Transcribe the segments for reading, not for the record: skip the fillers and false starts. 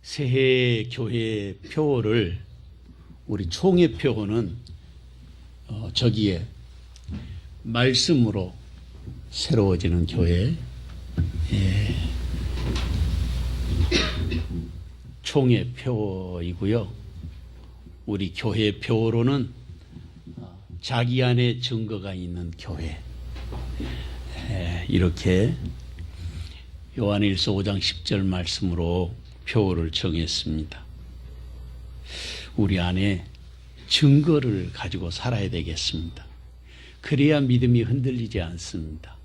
새해 교회 표어를 우리 총회 표어는 저기에 말씀으로 새로워지는 교회, 총회 표어이고요. 우리 교회 표어로는 자기 안에 증거가 있는 교회, 이렇게 요한일서 5장 10절 말씀으로 표어를 정했습니다. 우리 안에 증거를 가지고 살아야 되겠습니다. 그래야 믿음이 흔들리지 않습니다.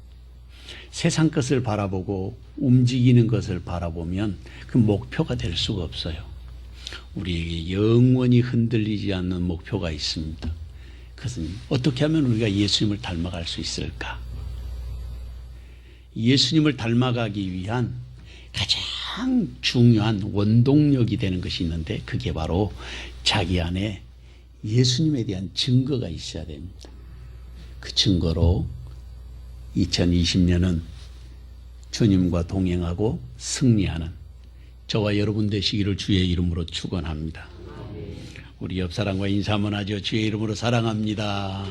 세상 것을 바라보고 움직이는 것을 바라보면 그 목표가 될 수가 없어요. 우리에게 영원히 흔들리지 않는 목표가 있습니다. 그것은 어떻게 하면 우리가 예수님을 닮아갈 수 있을까? 예수님을 닮아가기 위한 가장 중요한 원동력이 되는 것이 있는데, 그게 바로 자기 안에 예수님에 대한 증거가 있어야 됩니다. 그 증거로 2020년은 주님과 동행하고 승리하는 저와 여러분 되시기를 주의 이름으로 축원합니다. 우리 옆 사람과 인사 한번 하죠. 주의 이름으로 사랑합니다.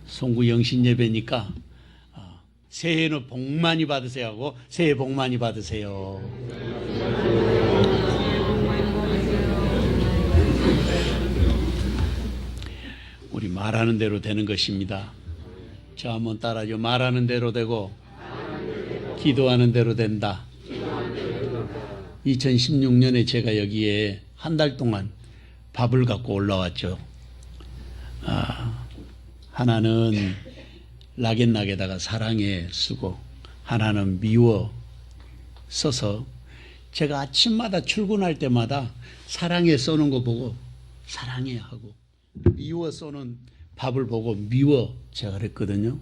송구 영신 예배니까 새해는 복 많이 받으세요 하고, 새해 복 많이 받으세요. 우리 말하는 대로 되는 것입니다. 저 한번 따라하죠. 말하는 대로 되고 기도하는 대로 된다. 2016년에 제가 여기에 한 달 동안 밥을 갖고 올라왔죠. 하나는 락앤락에다가 사랑해 쓰고, 하나는 미워 써서 제가 아침마다 출근할 때마다 사랑해 써는 거 보고 사랑해 하고, 미워 써는 밥을 보고 미워 제가 그랬거든요.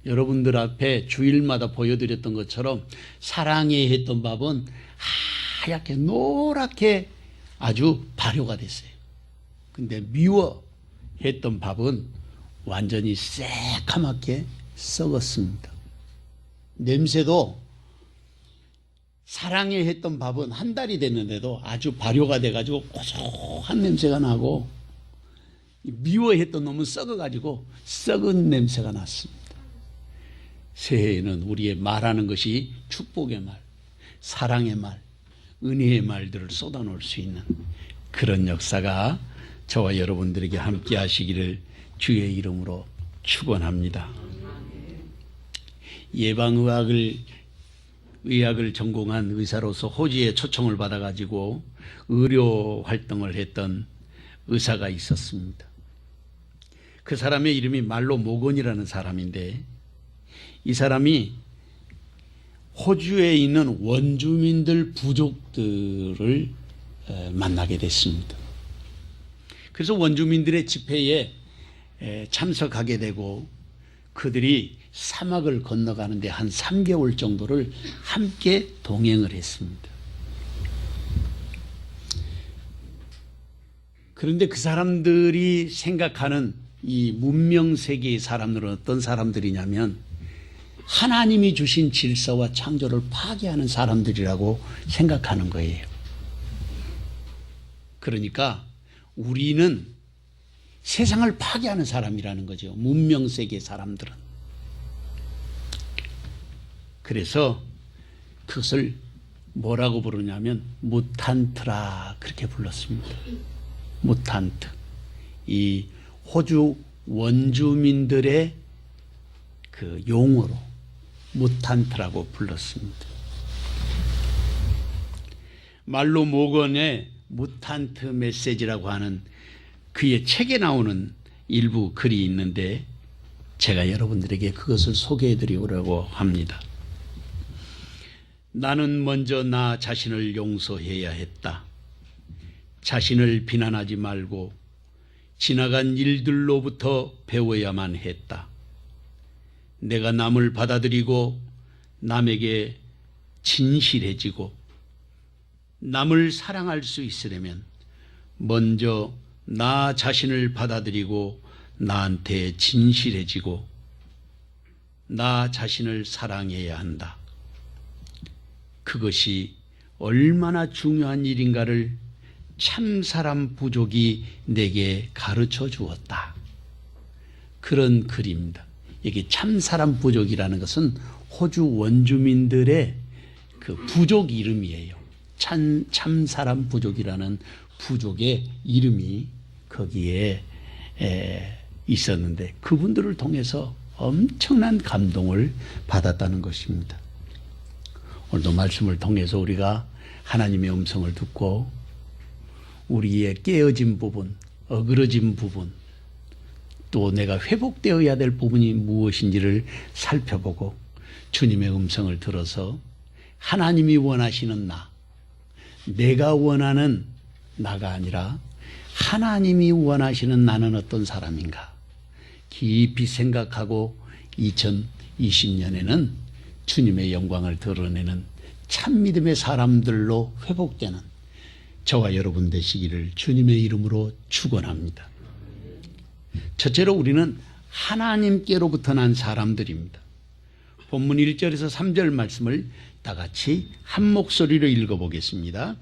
여러분들 앞에 주일마다 보여드렸던 것처럼 사랑해 했던 밥은 하얗게 노랗게 아주 발효가 됐어요. 근데 미워 했던 밥은 완전히 새카맣게 썩었습니다. 냄새도 사랑해 했던 밥은 한 달이 됐는데도 아주 발효가 돼가지고 고소한 냄새가 나고, 미워했던 놈은 썩어가지고 썩은 냄새가 났습니다. 새해에는 우리의 말하는 것이 축복의 말, 사랑의 말, 은혜의 말들을 쏟아놓을 수 있는 그런 역사가 저와 여러분들에게 함께 하시기를 주의 이름으로 축원합니다. 의학을 전공한 의사로서 호주에 초청을 받아가지고 의료 활동을 했던 의사가 있었습니다. 그 사람의 이름이 말로 모건이라는 사람인데, 이 사람이 호주에 있는 원주민들 부족들을 만나게 됐습니다. 그래서 원주민들의 집회에 참석하게 되고, 그들이 사막을 건너가는데 한 3개월 정도를 함께 동행을 했습니다. 그런데 그 사람들이 생각하는 이 문명세계의 사람들은 어떤 사람들이냐면, 하나님이 주신 질서와 창조를 파괴하는 사람들이라고 생각하는 거예요. 그러니까 우리는 세상을 파괴하는 사람이라는 거죠. 문명세계 사람들은. 그래서 그것을 뭐라고 부르냐면 무탄트라, 그렇게 불렀습니다. 무탄트. 이 호주 원주민들의 그 용어로 무탄트라고 불렀습니다. 말로 모건의 무탄트 메시지라고 하는 그의 책에 나오는 일부 글이 있는데, 제가 여러분들에게 그것을 소개해 드리려고 합니다. 나는 먼저 나 자신을 용서해야 했다. 자신을 비난하지 말고 지나간 일들로부터 배워야만 했다. 내가 남을 받아들이고 남에게 진실해지고 남을 사랑할 수 있으려면 먼저 나 자신을 받아들이고 나한테 진실해지고 나 자신을 사랑해야 한다. 그것이 얼마나 중요한 일인가를 참사람 부족이 내게 가르쳐 주었다. 그런 글입니다. 여기 참사람 부족이라는 것은 호주 원주민들의 그 부족 이름이에요. 참사람 부족이라는 부족의 이름이 거기에 있었는데 그분들을 통해서 엄청난 감동을 받았다는 것입니다. 오늘도 말씀을 통해서 우리가 하나님의 음성을 듣고 우리의 깨어진 부분, 어그러진 부분, 또 내가 회복되어야 될 부분이 무엇인지를 살펴보고 주님의 음성을 들어서 하나님이 원하시는 나, 내가 원하는 나가 아니라 하나님이 원하시는 나는 어떤 사람인가 깊이 생각하고 2020년에는 주님의 영광을 드러내는 참믿음의 사람들로 회복되는 저와 여러분 되시기를 주님의 이름으로 축원합니다. 첫째로 우리는 하나님께로부터 난 사람들입니다. 본문 1절에서 3절 말씀을 다 같이 한 목소리로 읽어보겠습니다.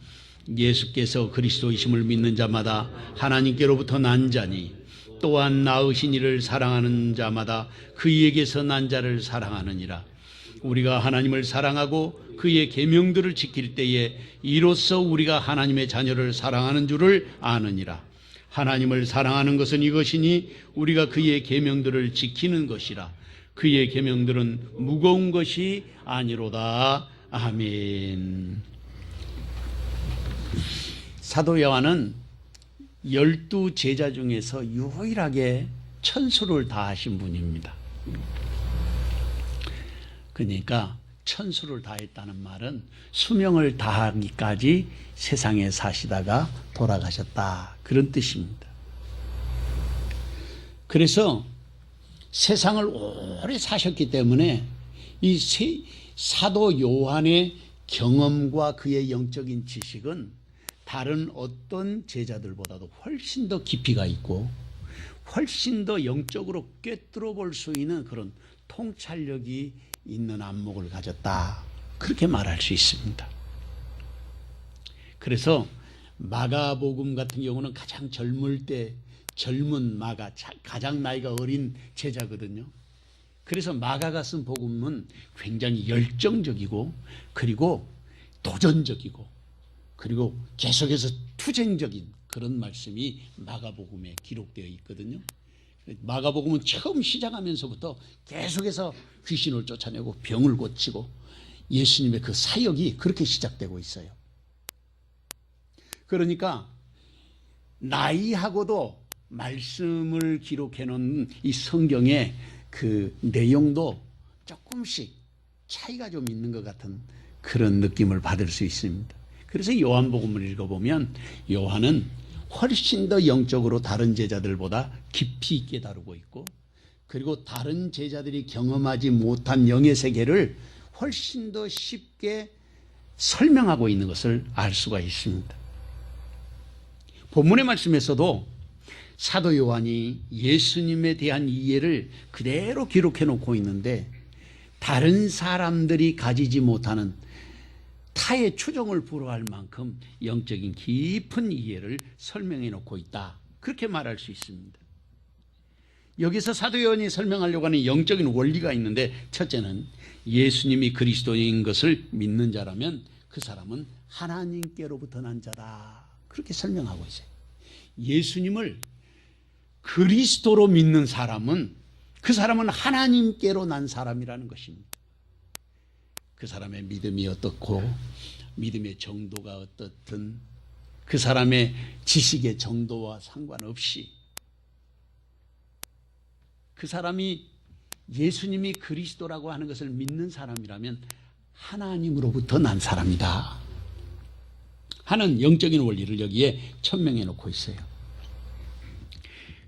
예수께서 그리스도이심을 믿는 자마다 하나님께로부터 난 자니 또한 낳으신 이를 사랑하는 자마다 그에게서 난 자를 사랑하느니라. 우리가 하나님을 사랑하고 그의 계명들을 지킬 때에 이로써 우리가 하나님의 자녀를 사랑하는 줄을 아느니라. 하나님을 사랑하는 것은 이것이니 우리가 그의 계명들을 지키는 것이라. 그의 계명들은 무거운 것이 아니로다. 아멘. 사도 요한은 12제자 중에서 유일하게 천수를 다하신 분입니다. 그러니까 천수를 다했다는 말은 수명을 다하기까지 세상에 사시다가 돌아가셨다, 그런 뜻입니다. 그래서 세상을 오래 사셨기 때문에 이 사도 요한의 경험과 그의 영적인 지식은 다른 어떤 제자들보다도 훨씬 더 깊이가 있고 훨씬 더 영적으로 꿰뚫어 볼 수 있는 그런 통찰력이 있는 안목을 가졌다, 그렇게 말할 수 있습니다. 그래서 마가복음 같은 경우는 가장 젊을 때 젊은 마가, 가장 나이가 어린 제자거든요. 그래서 마가가 쓴 복음은 굉장히 열정적이고 그리고 도전적이고 그리고 계속해서 투쟁적인 그런 말씀이 마가복음에 기록되어 있거든요. 마가복음은 처음 시작하면서부터 계속해서 귀신을 쫓아내고 병을 고치고 예수님의 그 사역이 그렇게 시작되고 있어요. 그러니까 나이하고도 말씀을 기록해 놓은 이 성경의 그 내용도 조금씩 차이가 좀 있는 것 같은 그런 느낌을 받을 수 있습니다. 그래서 요한복음을 읽어보면 요한은 훨씬 더 영적으로 다른 제자들보다 깊이 있게 다루고 있고 그리고 다른 제자들이 경험하지 못한 영의 세계를 훨씬 더 쉽게 설명하고 있는 것을 알 수가 있습니다. 본문의 말씀에서도 사도 요한이 예수님에 대한 이해를 그대로 기록해 놓고 있는데 다른 사람들이 가지지 못하는 타의 추종을 불허할 만큼 영적인 깊은 이해를 설명해 놓고 있다, 그렇게 말할 수 있습니다. 여기서 사도 요한이 설명하려고 하는 영적인 원리가 있는데 첫째는 예수님이 그리스도인 것을 믿는 자라면 그 사람은 하나님께로부터 난 자다, 그렇게 설명하고 있어요. 예수님을 그리스도로 믿는 사람은 그 사람은 하나님께로 난 사람이라는 것입니다. 그 사람의 믿음이 어떻고 믿음의 정도가 어떻든 그 사람의 지식의 정도와 상관없이 그 사람이 예수님이 그리스도라고 하는 것을 믿는 사람이라면 하나님으로부터 난 사람이다 하는 영적인 원리를 여기에 천명해 놓고 있어요.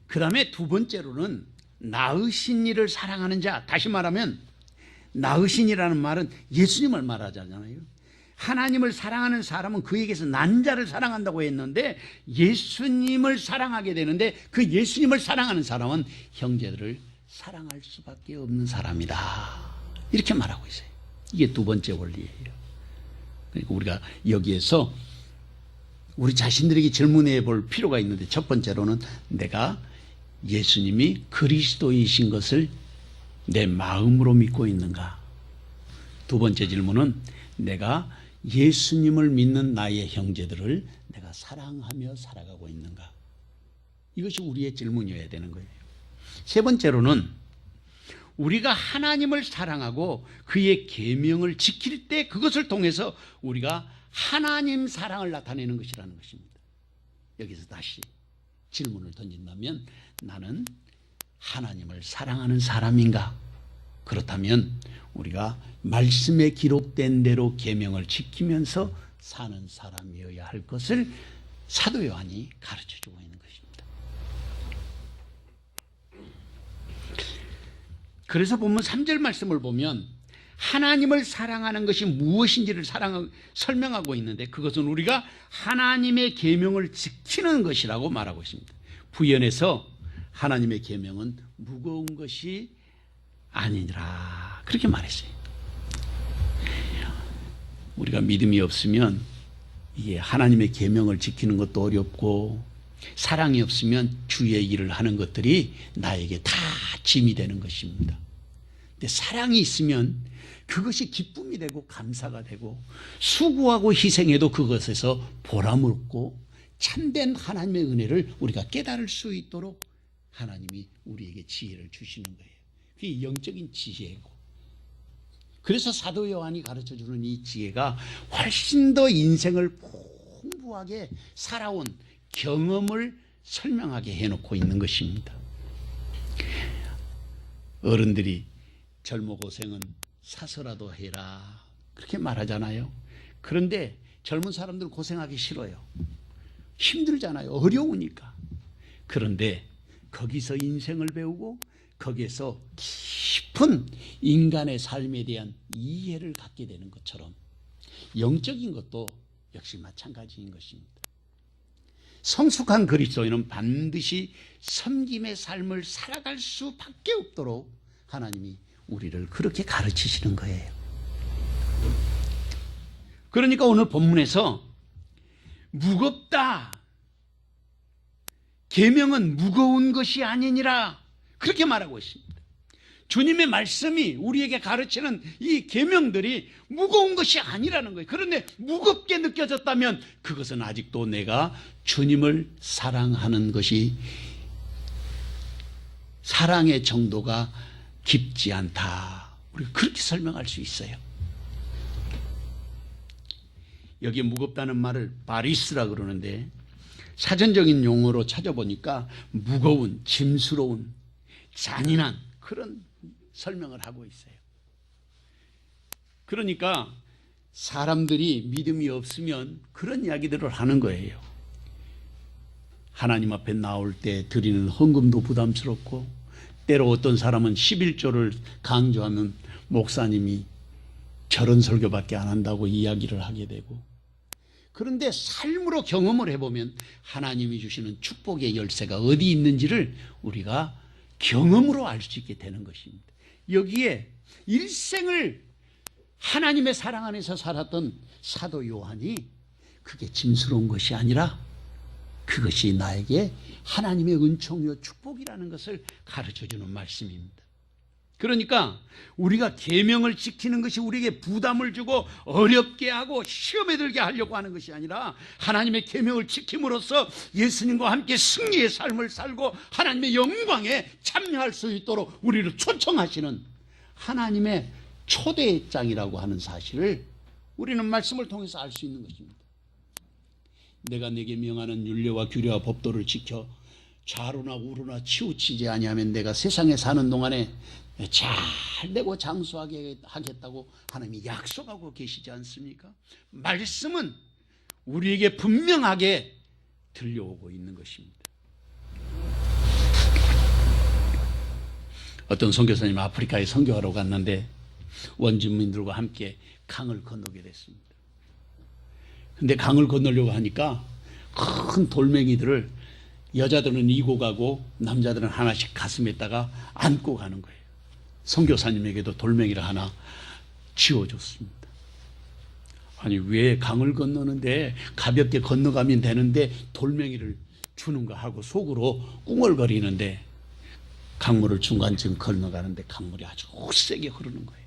그 다음에 두 번째로는 낳으신 이를 사랑하는 자, 다시 말하면 낳으신이라는 말은 예수님을 말하잖아요. 하나님을 사랑하는 사람은 그에게서 난 자를 사랑한다고 했는데 예수님을 사랑하게 되는데 그 예수님을 사랑하는 사람은 형제들을 사랑할 수밖에 없는 사람이다, 이렇게 말하고 있어요. 이게 두 번째 원리예요. 그러니까 우리가 여기에서 우리 자신들에게 질문해 볼 필요가 있는데, 첫 번째로는 내가 예수님이 그리스도이신 것을 내 마음으로 믿고 있는가? 두 번째 질문은 내가 예수님을 믿는 나의 형제들을 내가 사랑하며 살아가고 있는가? 이것이 우리의 질문이어야 되는 거예요. 세 번째로는 우리가 하나님을 사랑하고 그의 계명을 지킬 때 그것을 통해서 우리가 하나님 사랑을 나타내는 것이라는 것입니다. 여기서 다시 질문을 던진다면 나는 하나님을 사랑하는 사람인가? 그렇다면 우리가 말씀에 기록된 대로 계명을 지키면서 사는 사람이어야 할 것을 사도 요한이 가르쳐주고 있는 것입니다. 그래서 본문 3절 말씀을 보면 하나님을 사랑하는 것이 무엇인지를 설명하고 있는데, 그것은 우리가 하나님의 계명을 지키는 것이라고 말하고 있습니다. 부연해서 하나님의 계명은 무거운 것이 아니니라 그렇게 말했어요. 우리가 믿음이 없으면 이게 하나님의 계명을 지키는 것도 어렵고, 사랑이 없으면 주의 일을 하는 것들이 나에게 다 짐이 되는 것입니다. 근데 사랑이 있으면 그것이 기쁨이 되고 감사가 되고, 수고하고 희생해도 그것에서 보람을 얻고 참된 하나님의 은혜를 우리가 깨달을 수 있도록 하나님이 우리에게 지혜를 주시는 거예요. 그게 영적인 지혜고, 그래서 사도 요한이 가르쳐주는 이 지혜가 훨씬 더 인생을 풍부하게 살아온 경험을 설명하게 해놓고 있는 것입니다. 어른들이 젊어 고생은 사서라도 해라 그렇게 말하잖아요. 그런데 젊은 사람들 고생하기 싫어요. 힘들잖아요. 어려우니까. 그런데 거기서 인생을 배우고 거기에서 깊은 인간의 삶에 대한 이해를 갖게 되는 것처럼 영적인 것도 역시 마찬가지인 것입니다. 성숙한 그리스도인은 반드시 섬김의 삶을 살아갈 수밖에 없도록 하나님이 우리를 그렇게 가르치시는 거예요. 그러니까 오늘 본문에서 무겁다, 계명은 무거운 것이 아니니라 그렇게 말하고 있습니다. 주님의 말씀이 우리에게 가르치는 이 계명들이 무거운 것이 아니라는 거예요. 그런데 무겁게 느껴졌다면 그것은 아직도 내가 주님을 사랑하는 것이, 사랑의 정도가 깊지 않다. 우리가 그렇게 설명할 수 있어요. 여기에 무겁다는 말을 바리스라 그러는데, 사전적인 용어로 찾아보니까 무거운, 짐스러운, 잔인한 그런 설명을 하고 있어요. 그러니까 사람들이 믿음이 없으면 그런 이야기들을 하는 거예요. 하나님 앞에 나올 때 드리는 헌금도 부담스럽고, 때로 어떤 사람은 11조를 강조하면 목사님이 저런 설교밖에 안 한다고 이야기를 하게 되고, 그런데 삶으로 경험을 해보면 하나님이 주시는 축복의 열쇠가 어디 있는지를 우리가 경험으로 알 수 있게 되는 것입니다. 여기에 일생을 하나님의 사랑 안에서 살았던 사도 요한이 그게 짐스러운 것이 아니라 그것이 나에게 하나님의 은총이요 축복이라는 것을 가르쳐주는 말씀입니다. 그러니까 우리가 계명을 지키는 것이 우리에게 부담을 주고 어렵게 하고 시험에 들게 하려고 하는 것이 아니라, 하나님의 계명을 지킴으로써 예수님과 함께 승리의 삶을 살고 하나님의 영광에 참여할 수 있도록 우리를 초청하시는 하나님의 초대장이라고 하는 사실을 우리는 말씀을 통해서 알 수 있는 것입니다. 내가 내게 명하는 율례와 규례와 법도를 지켜 좌로나 우로나 치우치지 아니하면 내가 세상에 사는 동안에 잘되고 장수하게 하겠다고 하나님이 약속하고 계시지 않습니까? 말씀은 우리에게 분명하게 들려오고 있는 것입니다. 어떤 선교사님 아프리카에 선교하러 갔는데 원주민들과 함께 강을 건너게 됐습니다. 근데 강을 건너려고 하니까 큰 돌멩이들을 여자들은 이고 가고 남자들은 하나씩 가슴에다가 안고 가는 거예요. 선교사님에게도 돌멩이를 하나 쥐어줬습니다. 아니 왜 강을 건너는데 가볍게 건너가면 되는데 돌멩이를 주는가 하고 속으로 꿍얼거리는데 강물을 중간쯤 건너가는데 강물이 아주 세게 흐르는 거예요.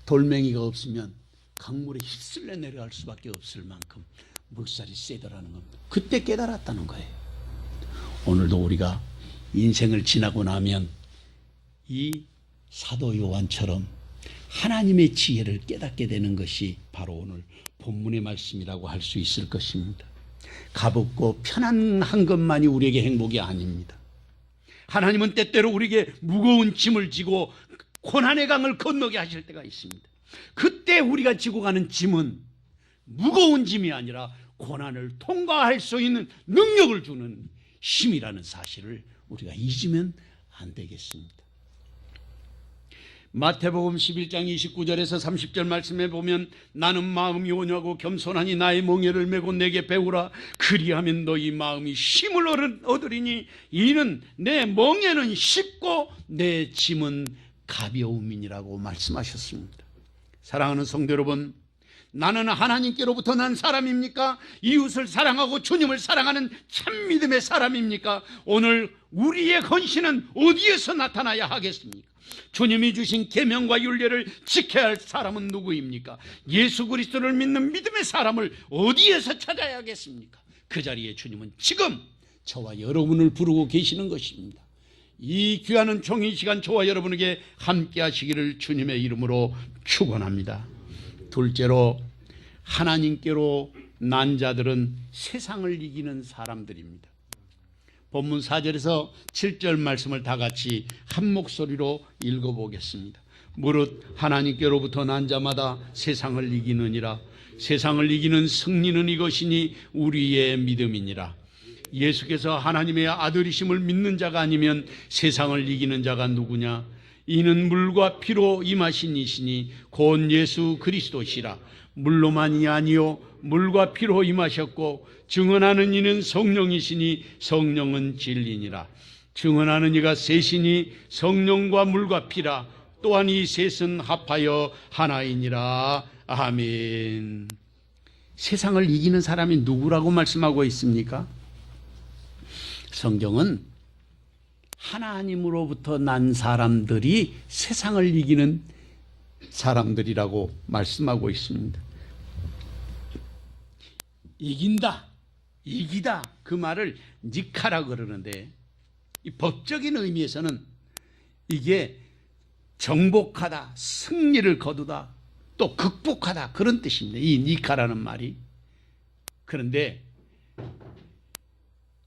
돌멩이가 없으면 강물에 휩쓸려 내려갈 수밖에 없을 만큼 물살이 세더라는 겁니다. 그때 깨달았다는 거예요. 오늘도 우리가 인생을 지나고 나면 이 사도 요한처럼 하나님의 지혜를 깨닫게 되는 것이 바로 오늘 본문의 말씀이라고 할 수 있을 것입니다. 가볍고 편안한 것만이 우리에게 행복이 아닙니다. 하나님은 때때로 우리에게 무거운 짐을 지고 고난의 강을 건너게 하실 때가 있습니다. 그때 우리가 지고 가는 짐은 무거운 짐이 아니라 고난을 통과할 수 있는 능력을 주는 힘이라는 사실을 우리가 잊으면 안 되겠습니다. 마태복음 11장 29절에서 30절 말씀에 보면 나는 마음이 온유하고 겸손하니 나의 멍에를 메고 내게 배우라. 그리하면 너희 마음이 힘을 얻으리니 이는 내 멍에는 쉽고 내 짐은 가벼움이니라고 말씀하셨습니다. 사랑하는 성도 여러분, 나는 하나님께로부터 난 사람입니까? 이웃을 사랑하고 주님을 사랑하는 참 믿음의 사람입니까? 오늘 우리의 헌신은 어디에서 나타나야 하겠습니까? 주님이 주신 계명과 율례를 지켜야 할 사람은 누구입니까? 예수 그리스도를 믿는 믿음의 사람을 어디에서 찾아야 하겠습니까? 그 자리에 주님은 지금 저와 여러분을 부르고 계시는 것입니다. 이 귀한 종이 시간 저와 여러분에게 함께 하시기를 주님의 이름으로 축원합니다. 둘째로, 하나님께로 난 자들은 세상을 이기는 사람들입니다. 본문 4절에서 7절 말씀을 다 같이 한 목소리로 읽어보겠습니다. 무릇 하나님께로부터 난 자마다 세상을 이기느니라. 세상을 이기는 승리는 이것이니 우리의 믿음이니라. 예수께서 하나님의 아들이심을 믿는 자가 아니면 세상을 이기는 자가 누구냐? 이는 물과 피로 임하신 이시니 곧 예수 그리스도시라. 물로만이 아니요 물과 피로 임하셨고 증언하는 이는 성령이시니 성령은 진리니라. 증언하는 이가 셋이니 성령과 물과 피라. 또한 이 셋은 합하여 하나이니라. 아멘. 세상을 이기는 사람이 누구라고 말씀하고 있습니까? 성경은 하나님으로부터 난 사람들이 세상을 이기는 사람들이라고 말씀하고 있습니다. 이긴다, 이기다, 그 말을 니카라 그러는데 이 법적인 의미에서는 이게 정복하다, 승리를 거두다, 또 극복하다, 그런 뜻입니다. 이 니카라는 말이. 그런데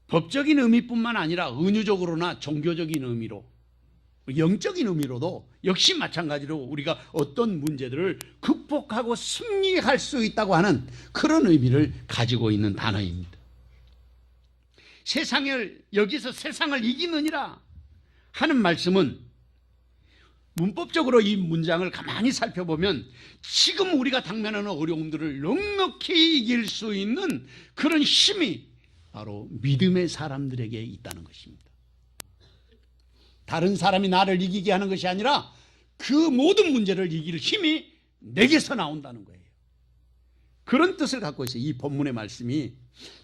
법적인 의미뿐만 아니라 은유적으로나 종교적인 의미로, 영적인 의미로도 역시 마찬가지로 우리가 어떤 문제들을 극복하고 승리할 수 있다고 하는 그런 의미를 가지고 있는 단어입니다. 여기서 세상을 이기느니라 하는 말씀은 문법적으로 이 문장을 가만히 살펴보면 지금 우리가 당면하는 어려움들을 넉넉히 이길 수 있는 그런 힘이 바로 믿음의 사람들에게 있다는 것입니다. 다른 사람이 나를 이기게 하는 것이 아니라 그 모든 문제를 이길 힘이 내게서 나온다는 거예요. 그런 뜻을 갖고 있어요. 이 본문의 말씀이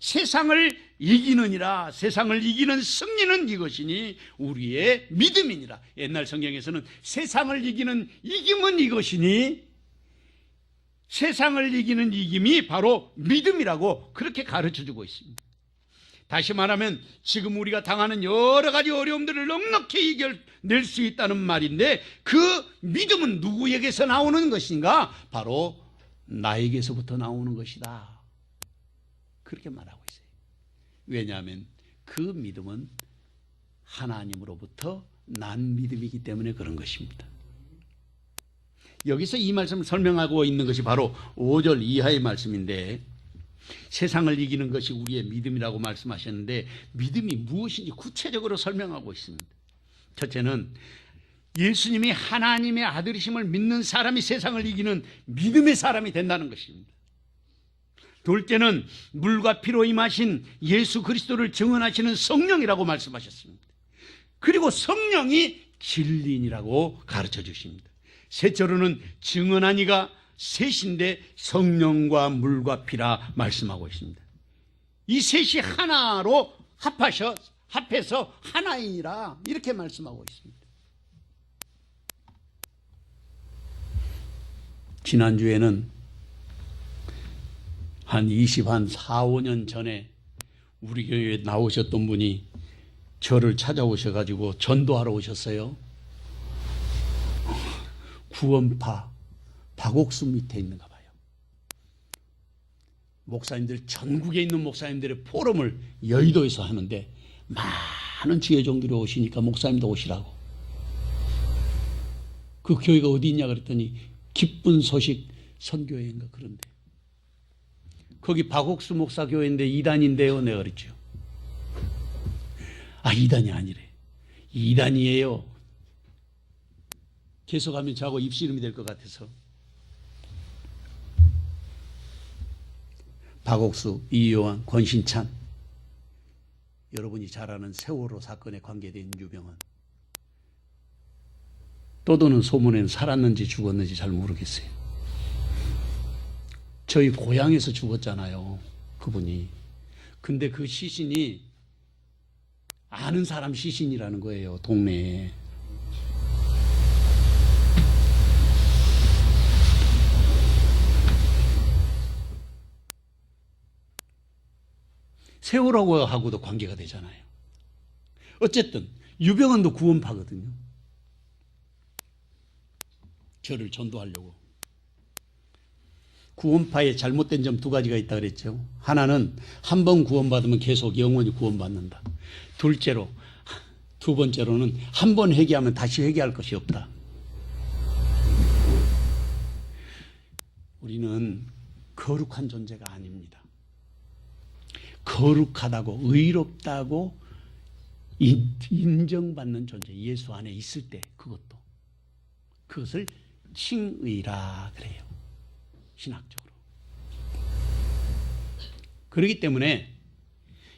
세상을 이기느니라, 세상을 이기는 승리는 이것이니 우리의 믿음이니라. 옛날 성경에서는 세상을 이기는 이김은 이것이니, 세상을 이기는 이김이 바로 믿음이라고 그렇게 가르쳐주고 있습니다. 다시 말하면 지금 우리가 당하는 여러 가지 어려움들을 넉넉히 이겨낼 수 있다는 말인데, 그 믿음은 누구에게서 나오는 것인가? 바로 나에게서부터 나오는 것이다. 그렇게 말하고 있어요. 왜냐하면 그 믿음은 하나님으로부터 난 믿음이기 때문에 그런 것입니다. 여기서 이 말씀을 설명하고 있는 것이 바로 5절 이하의 말씀인데, 세상을 이기는 것이 우리의 믿음이라고 말씀하셨는데 믿음이 무엇인지 구체적으로 설명하고 있습니다. 첫째는 예수님이 하나님의 아들이심을 믿는 사람이 세상을 이기는 믿음의 사람이 된다는 것입니다. 둘째는 물과 피로 임하신 예수 그리스도를 증언하시는 성령이라고 말씀하셨습니다. 그리고 성령이 진리인이라고 가르쳐 주십니다. 셋째로는 증언한 이가 셋인데 성령과 물과 피라 말씀하고 있습니다. 이 셋이 하나로 합해서 하나이니라 이렇게 말씀하고 있습니다. 지난주에는 한 4, 5년 전에 우리 교회에 나오셨던 분이 저를 찾아오셔가지고 전도하러 오셨어요. 구원파 박옥수 밑에 있는가 봐요. 목사님들, 전국에 있는 목사님들의 포럼을 여의도에서 하는데 많은 지혜종들이 오시니까 목사님도 오시라고. 그 교회가 어디 있냐 그랬더니 기쁜 소식 선교회인가 그런데. 거기 박옥수 목사 교회인데 2단인데요. 내가 그랬죠. 아, 2단이 아니래. 2단이에요. 계속하면 저하고 입씨름이 될 것 같아서. 박옥수, 이요한, 권신찬, 여러분이 잘 아는 세월호 사건에 관계된 유병헌. 떠도는 소문에는 살았는지 죽었는지 잘 모르겠어요. 저희 고향에서 죽었잖아요, 그분이. 근데 그 시신이 아는 사람 시신이라는 거예요, 동네에. 세월호하고도 관계가 되잖아요. 어쨌든 유병헌도 구원파거든요. 저를 전도하려고. 구원파의 잘못된 점 2가지가 있다 그랬죠. 하나는 한 번 구원받으면 계속 영원히 구원받는다. 두 번째로는 한 번 회개하면 다시 회개할 것이 없다. 우리는 거룩한 존재가 아닙니다. 거룩하다고 의롭다고 인정받는 존재, 예수 안에 있을 때 그것을 칭의라 그래요, 신학적으로. 그렇기 때문에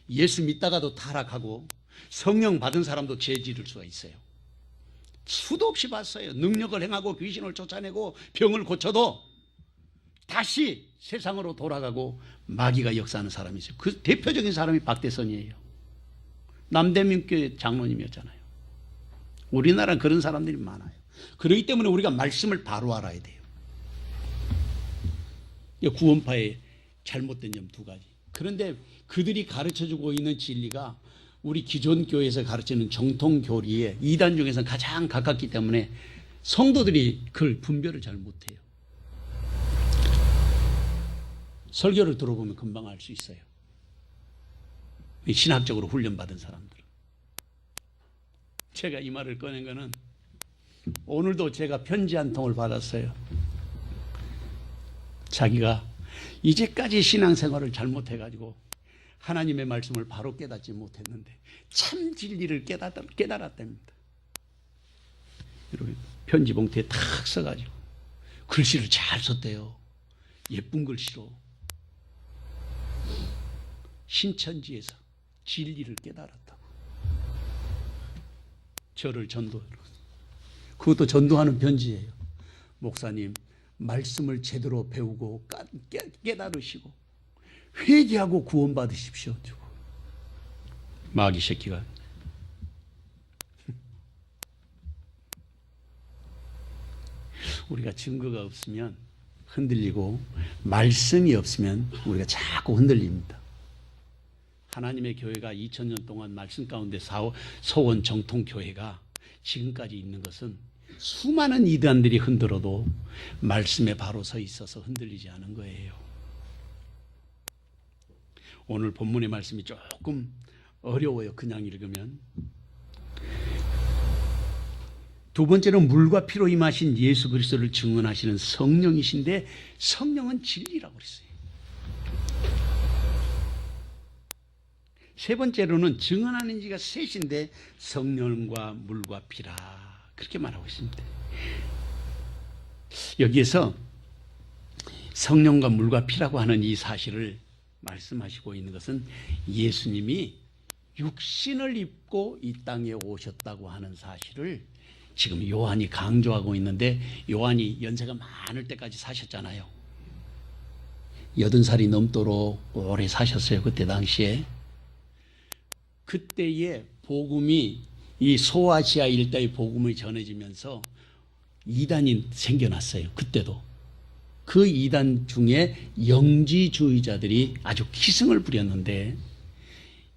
예수 믿다가도 타락하고 성령 받은 사람도 죄 지을 수가 있어요. 수도 없이 봤어요. 능력을 행하고 귀신을 쫓아내고 병을 고쳐도 다시 세상으로 돌아가고 마귀가 역사하는 사람이 있어요. 그 대표적인 사람이 박대선이에요. 남대문교회 장로님이었잖아요. 우리나라는 그런 사람들이 많아요. 그렇기 때문에 우리가 말씀을 바로 알아야 돼요. 구원파의 잘못된 점 2가지. 그런데 그들이 가르쳐주고 있는 진리가 우리 기존 교회에서 가르치는 정통 교리에 2단 중에서 가장 가깝기 때문에 성도들이 그걸 분별을 잘 못해요. 설교를 들어보면 금방 알 수 있어요. 신학적으로 훈련받은 사람들은. 제가 이 말을 꺼낸 거는 오늘도 제가 편지 한 통을 받았어요. 자기가 이제까지 신앙생활을 잘못해가지고 하나님의 말씀을 바로 깨닫지 못했는데 참 진리를 깨달았답니다. 이렇게 편지 봉투에 탁 써가지고 글씨를 잘 썼대요. 예쁜 글씨로. 신천지에서 진리를 깨달았다고. 저를 그것도 전도하는 편지예요. 목사님, 말씀을 제대로 배우고 깨달으시고 회개하고 구원받으십시오. 마귀 새끼가. 우리가 증거가 없으면 흔들리고 말씀이 없으면 우리가 자꾸 흔들립니다. 하나님의 교회가 2000년 동안 말씀 가운데 서원 정통교회가 지금까지 있는 것은 수많은 이단들이 흔들어도 말씀에 바로 서 있어서 흔들리지 않은 거예요. 오늘 본문의 말씀이 조금 어려워요. 그냥 읽으면. 2번째는 물과 피로 임하신 예수 그리스도를 증언하시는 성령이신데 성령은 진리라고 그랬어요. 3번째로는 증언하는 지가 셋인데 성령과 물과 피라 그렇게 말하고 있습니다. 여기에서 성령과 물과 피라고 하는 이 사실을 말씀하시고 있는 것은 예수님이 육신을 입고 이 땅에 오셨다고 하는 사실을 지금 요한이 강조하고 있는데, 요한이 연세가 많을 때까지 사셨잖아요. 80살이 넘도록 오래 사셨어요. 그때 당시에. 그때의 복음이, 이 소아시아 일대의 복음이 전해지면서 이단이 생겨났어요. 그때도. 그 이단 중에 영지주의자들이 아주 기승을 부렸는데,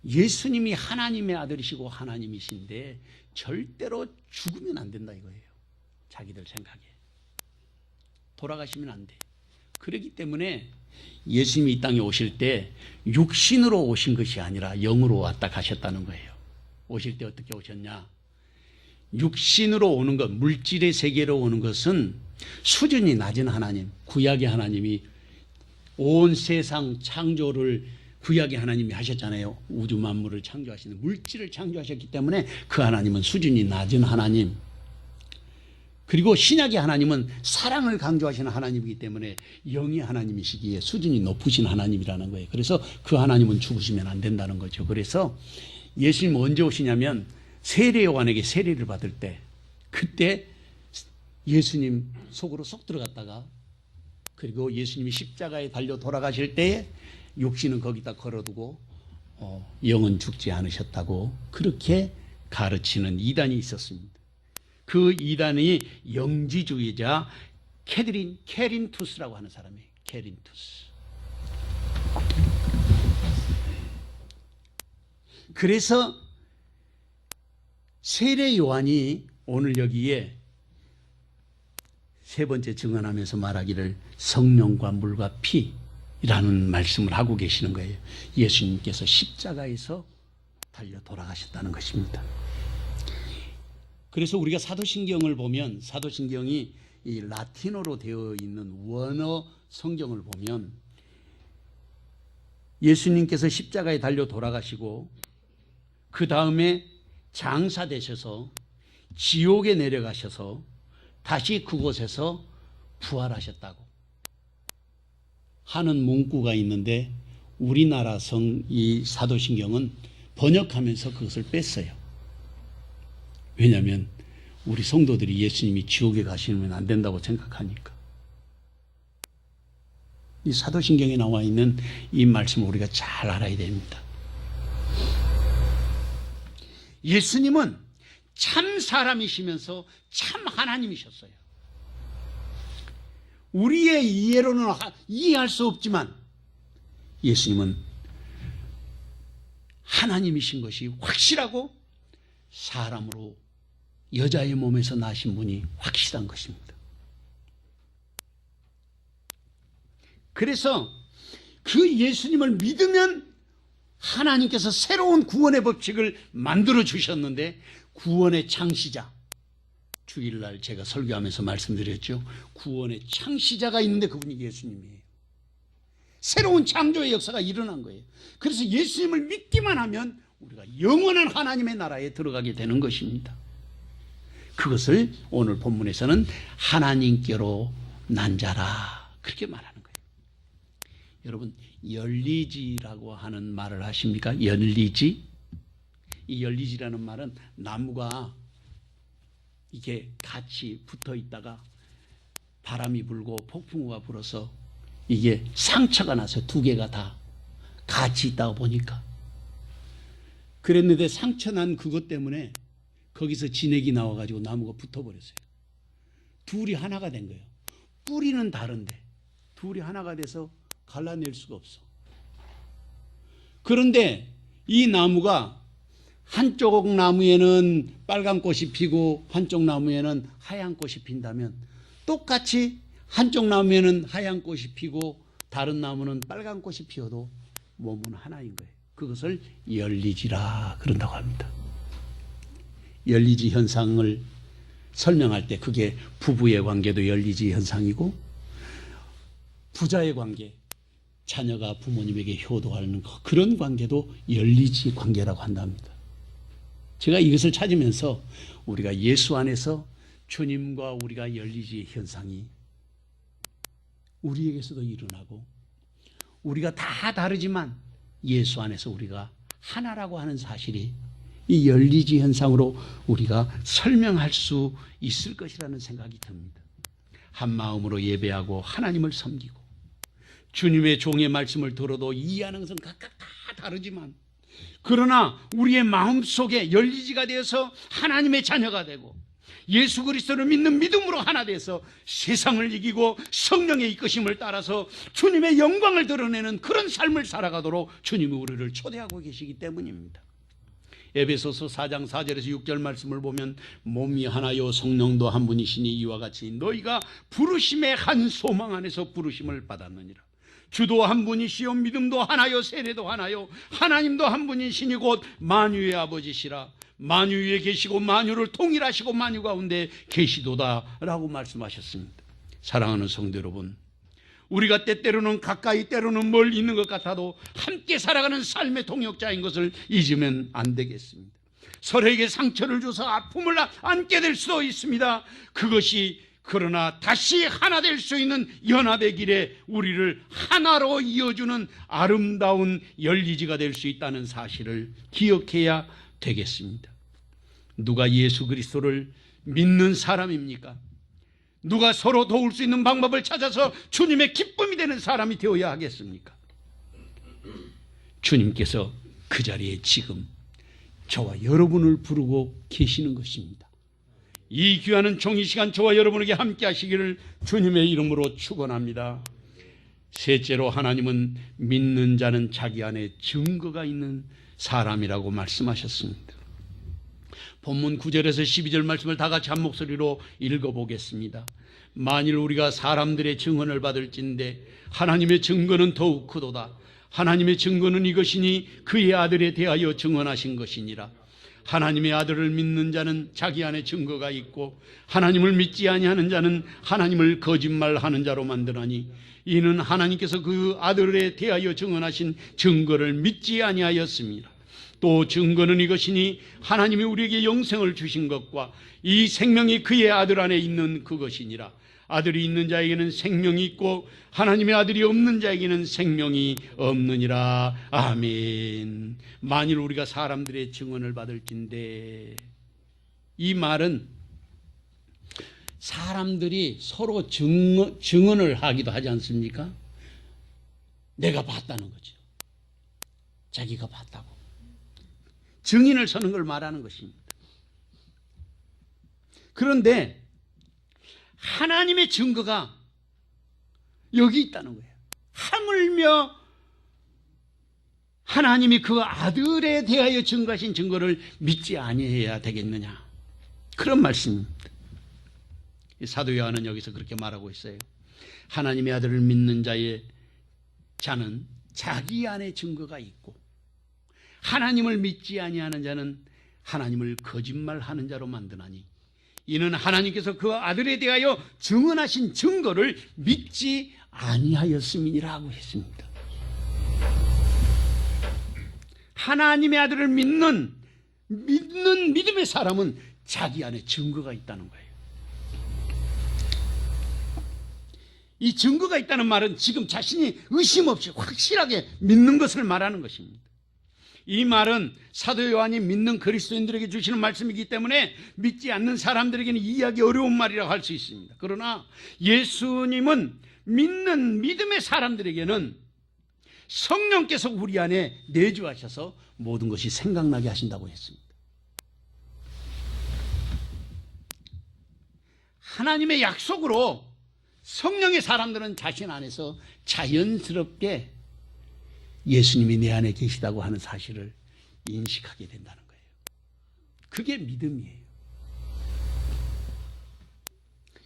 예수님이 하나님의 아들이시고 하나님이신데 절대로 죽으면 안 된다 이거예요. 자기들 생각에. 돌아가시면 안 돼. 그렇기 때문에 예수님이 이 땅에 오실 때 육신으로 오신 것이 아니라 영으로 왔다 가셨다는 거예요. 오실 때 어떻게 오셨냐? 육신으로 오는 것, 물질의 세계로 오는 것은 수준이 낮은 하나님, 구약의 하나님이 온 세상 창조를 구약의 하나님이 하셨잖아요. 우주 만물을 창조하시는, 물질을 창조하셨기 때문에 그 하나님은 수준이 낮은 하나님. 그리고 신약의 하나님은 사랑을 강조하시는 하나님이기 때문에 영의 하나님이시기에 수준이 높으신 하나님이라는 거예요. 그래서 그 하나님은 죽으시면 안 된다는 거죠. 그래서 예수님 언제 오시냐면 세례 요한에게 세례를 받을 때, 그때 예수님 속으로 쏙 들어갔다가, 그리고 예수님이 십자가에 달려 돌아가실 때에 육신은 거기다 걸어두고 영은 죽지 않으셨다고 그렇게 가르치는 이단이 있었습니다. 그 이단이 영지주의자 케린투스라고 하는 사람이에요. 케린투스. 그래서 세례 요한이 오늘 여기에 세 번째 증언하면서 말하기를 성령과 물과 피라는 말씀을 하고 계시는 거예요. 예수님께서 십자가에서 달려 돌아가셨다는 것입니다. 그래서 우리가 사도신경을 보면, 사도신경이 이 라틴어로 되어 있는 원어 성경을 보면 예수님께서 십자가에 달려 돌아가시고 그 다음에 장사되셔서 지옥에 내려가셔서 다시 그곳에서 부활하셨다고 하는 문구가 있는데, 우리나라 이 사도신경은 번역하면서 그것을 뺐어요. 왜냐하면 우리 성도들이 예수님이 지옥에 가시면 안 된다고 생각하니까. 이 사도신경에 나와 있는 이 말씀을 우리가 잘 알아야 됩니다. 예수님은 참 사람이시면서 참 하나님이셨어요. 우리의 이해로는 이해할 수 없지만 예수님은 하나님이신 것이 확실하고 사람으로 여자의 몸에서 나신 분이 확실한 것입니다. 그래서 그 예수님을 믿으면 하나님께서 새로운 구원의 법칙을 만들어 주셨는데, 구원의 창시자, 주일날 제가 설교하면서 말씀드렸죠. 구원의 창시자가 있는데 그분이 예수님이에요. 새로운 창조의 역사가 일어난 거예요. 그래서 예수님을 믿기만 하면 우리가 영원한 하나님의 나라에 들어가게 되는 것입니다. 그것을 오늘 본문에서는 하나님께로 난 자라 그렇게 말하는 거예요. 여러분, 열리지라고 하는 말을 하십니까? 열리지? 이 열리지라는 말은 나무가 이게 같이 붙어 있다가 바람이 불고 폭풍우가 불어서 이게 상처가 나서 두 개가 다 같이 있다고 보니까, 그랬는데 상처 난 그것 때문에 거기서 진액이 나와가지고 나무가 붙어버렸어요. 둘이 하나가 된 거예요. 뿌리는 다른데 둘이 하나가 돼서 갈라낼 수가 없어. 그런데 이 나무가 한쪽 나무에는 빨간 꽃이 피고 한쪽 나무에는 하얀 꽃이 핀다면, 똑같이 한쪽 나무에는 하얀 꽃이 피고 다른 나무는 빨간 꽃이 피어도 몸은 하나인 거예요. 그것을 열리지라 그런다고 합니다. 열리지 현상을 설명할 때 그게 부부의 관계도 열리지 현상이고, 부자의 관계, 자녀가 부모님에게 효도하는 그런 관계도 열리지 관계라고 한답니다. 제가 이것을 찾으면서 우리가 예수 안에서 주님과 우리가 열리지 현상이 우리에게서도 일어나고, 우리가 다 다르지만 예수 안에서 우리가 하나라고 하는 사실이 이 열리지 현상으로 우리가 설명할 수 있을 것이라는 생각이 듭니다. 한 마음으로 예배하고 하나님을 섬기고 주님의 종의 말씀을 들어도 이해하는 것은 각각 다 다르지만 그러나 우리의 마음속에 열리지가 되어서 하나님의 자녀가 되고 예수 그리스도를 믿는 믿음으로 하나 돼서 세상을 이기고 성령의 이끄심을 따라서 주님의 영광을 드러내는 그런 삶을 살아가도록 주님이 우리를 초대하고 계시기 때문입니다. 에베소서 4장 4절에서 6절 말씀을 보면 몸이 하나요 성령도 한 분이시니 이와 같이 너희가 부르심의 한 소망 안에서 부르심을 받았느니라. 주도 한 분이시요 믿음도 하나요 세례도 하나요 하나님도 한 분이시니 곧 만유의 아버지시라. 만유 위에 계시고 만유를 통일하시고 만유 가운데 계시도다 라고 말씀하셨습니다. 사랑하는 성도 여러분, 우리가 때때로는 가까이 때로는 멀리 있는 것 같아도 함께 살아가는 삶의 동역자인 것을 잊으면 안 되겠습니다. 서로에게 상처를 줘서 아픔을 안게 될 수도 있습니다. 그것이 그러나 다시 하나 될 수 있는 연합의 길에 우리를 하나로 이어주는 아름다운 열리지가 될 수 있다는 사실을 기억해야 되겠습니다. 누가 예수 그리스도를 믿는 사람입니까? 누가 서로 도울 수 있는 방법을 찾아서 주님의 기쁨이 되는 사람이 되어야 하겠습니까? 주님께서 그 자리에 지금 저와 여러분을 부르고 계시는 것입니다. 이 귀한 종이 시간 저와 여러분에게 함께 하시기를 주님의 이름으로 축원합니다. 셋째로 하나님은 믿는 자는 자기 안에 증거가 있는 사람이라고 말씀하셨습니다. 본문 9절에서 12절 말씀을 다 같이 한 목소리로 읽어보겠습니다. 만일 우리가 사람들의 증언을 받을진대 하나님의 증거는 더욱 크도다. 하나님의 증거는 이것이니 그의 아들에 대하여 증언하신 것이니라. 하나님의 아들을 믿는 자는 자기 안에 증거가 있고 하나님을 믿지 아니하는 자는 하나님을 거짓말하는 자로 만드나니 이는 하나님께서 그 아들에 대하여 증언하신 증거를 믿지 아니하였습니다. 또 증거는 이것이니 하나님이 우리에게 영생을 주신 것과 이 생명이 그의 아들 안에 있는 그것이니라. 아들이 있는 자에게는 생명이 있고 하나님의 아들이 없는 자에게는 생명이 없느니라. 아멘. 만일 우리가 사람들의 증언을 받을진대, 이 말은 사람들이 서로 증언을 하기도 하지 않습니까? 내가 봤다는 거죠. 자기가 봤다고 증인을 서는 걸 말하는 것입니다. 그런데 하나님의 증거가 여기 있다는 거예요. 하물며 하나님이 그 아들에 대하여 증거하신 증거를 믿지 아니해야 되겠느냐, 그런 말씀입니다. 사도 요한은 여기서 그렇게 말하고 있어요. 하나님의 아들을 믿는 자는 자기 안에 증거가 있고 하나님을 믿지 아니하는 자는 하나님을 거짓말하는 자로 만드나니 이는 하나님께서 그 아들에 대하여 증언하신 증거를 믿지 아니하였음이니라고 했습니다. 하나님의 아들을 믿는 믿음의 사람은 자기 안에 증거가 있다는 거예요. 이 증거가 있다는 말은 지금 자신이 의심 없이 확실하게 믿는 것을 말하는 것입니다. 이 말은 사도 요한이 믿는 그리스도인들에게 주시는 말씀이기 때문에 믿지 않는 사람들에게는 이해하기 어려운 말이라고 할 수 있습니다. 그러나 예수님은 믿는 믿음의 사람들에게는 성령께서 우리 안에 내주하셔서 모든 것이 생각나게 하신다고 했습니다. 하나님의 약속으로 성령의 사람들은 자신 안에서 자연스럽게 예수님이 내 안에 계시다고 하는 사실을 인식하게 된다는 거예요. 그게 믿음이에요.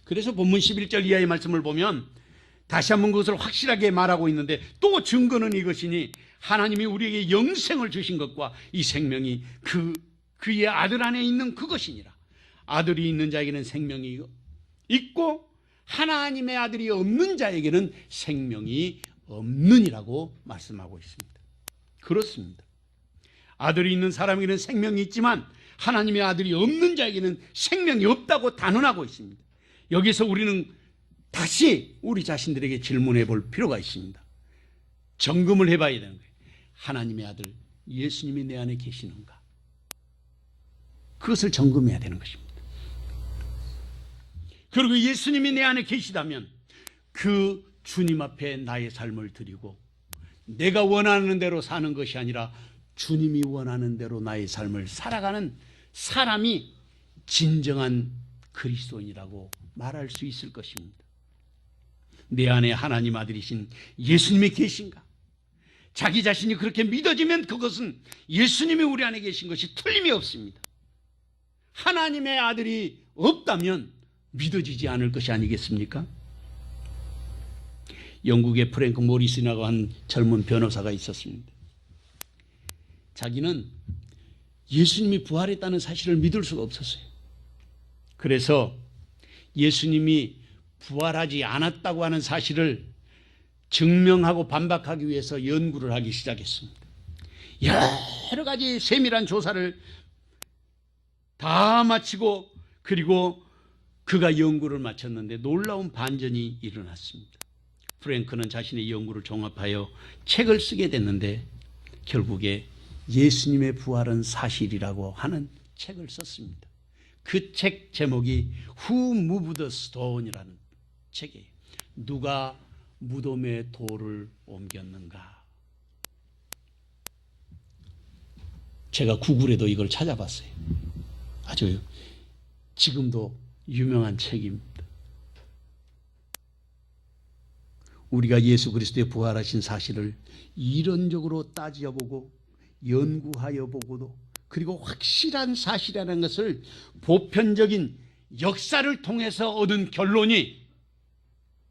그래서 본문 11절 이하의 말씀을 보면 다시 한번 그것을 확실하게 말하고 있는데, 또 증거는 이것이니 하나님이 우리에게 영생을 주신 것과 이 생명이 그의 아들 안에 있는 그것이니라. 아들이 있는 자에게는 생명이 있고 하나님의 아들이 없는 자에게는 생명이 없느니라고 말씀하고 있습니다. 그렇습니다. 아들이 있는 사람에게는 생명이 있지만 하나님의 아들이 없는 자에게는 생명이 없다고 단언하고 있습니다. 여기서 우리는 다시 우리 자신들에게 질문해 볼 필요가 있습니다. 점검을 해봐야 되는 거예요. 하나님의 아들 예수님이 내 안에 계시는가? 그것을 점검해야 되는 것입니다. 그리고 예수님이 내 안에 계시다면 그 주님 앞에 나의 삶을 드리고 내가 원하는 대로 사는 것이 아니라 주님이 원하는 대로 나의 삶을 살아가는 사람이 진정한 그리스도인이라고 말할 수 있을 것입니다. 내 안에 하나님 아들이신 예수님이 계신가? 자기 자신이 그렇게 믿어지면 그것은 예수님이 우리 안에 계신 것이 틀림이 없습니다. 하나님의 아들이 없다면 믿어지지 않을 것이 아니겠습니까? 영국의 프랭크 모리슨이라고 한 젊은 변호사가 있었습니다. 자기는 예수님이 부활했다는 사실을 믿을 수가 없었어요. 그래서 예수님이 부활하지 않았다고 하는 사실을 증명하고 반박하기 위해서 연구를 하기 시작했습니다. 여러 가지 세밀한 조사를 다 마치고 그리고 그가 연구를 마쳤는데 놀라운 반전이 일어났습니다. 프랭크는 자신의 연구를 종합하여 책을 쓰게 됐는데 결국에 예수님의 부활은 사실이라고 하는 책을 썼습니다. 그 책 제목이 Who Moved the Stone이라는 책이에요. 누가 무덤의 돌을 옮겼는가. 제가 구글에도 이걸 찾아봤어요. 아주 지금도 유명한 책입니다. 우리가 예수 그리스도의 부활하신 사실을 이론적으로 따져보고 연구하여 보고도 그리고 확실한 사실이라는 것을 보편적인 역사를 통해서 얻은 결론이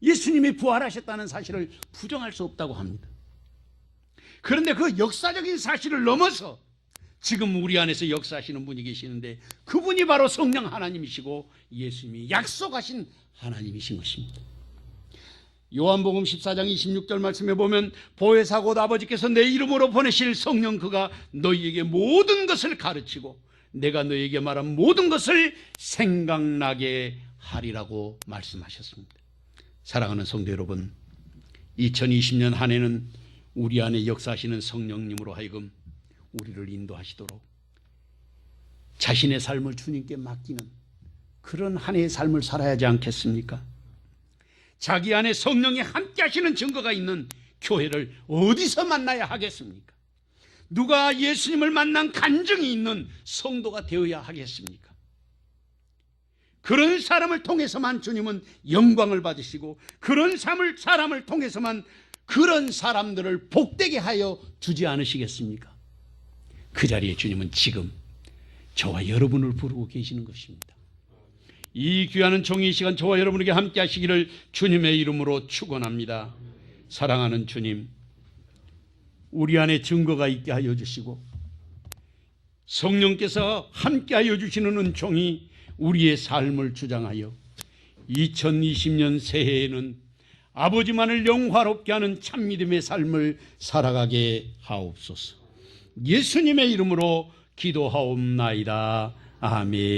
예수님이 부활하셨다는 사실을 부정할 수 없다고 합니다. 그런데 그 역사적인 사실을 넘어서 지금 우리 안에서 역사하시는 분이 계시는데 그분이 바로 성령 하나님이시고 예수님이 약속하신 하나님이신 것입니다. 요한복음 14장 26절 말씀에 보면 보혜사 곧 아버지께서 내 이름으로 보내실 성령 그가 너희에게 모든 것을 가르치고 내가 너희에게 말한 모든 것을 생각나게 하리라고 말씀하셨습니다. 사랑하는 성도 여러분, 2020년 한 해는 우리 안에 역사하시는 성령님으로 하여금 우리를 인도하시도록 자신의 삶을 주님께 맡기는 그런 한 해의 삶을 살아야 하지 않겠습니까? 자기 안에 성령이 함께 하시는 증거가 있는 교회를 어디서 만나야 하겠습니까? 누가 예수님을 만난 간증이 있는 성도가 되어야 하겠습니까? 그런 사람을 통해서만 주님은 영광을 받으시고 그런 사람을 통해서만 그런 사람들을 복되게 하여 주지 않으시겠습니까? 그 자리에 주님은 지금 저와 여러분을 부르고 계시는 것입니다. 이 귀한 종이 시간 저와 여러분에게 함께 하시기를 주님의 이름으로 축원합니다. 사랑하는 주님, 우리 안에 증거가 있게 하여 주시고 성령께서 함께 하여 주시는 은총이 우리의 삶을 주장하여 2020년 새해에는 아버지만을 영화롭게 하는 참믿음의 삶을 살아가게 하옵소서. 예수님의 이름으로 기도하옵나이다. 아멘.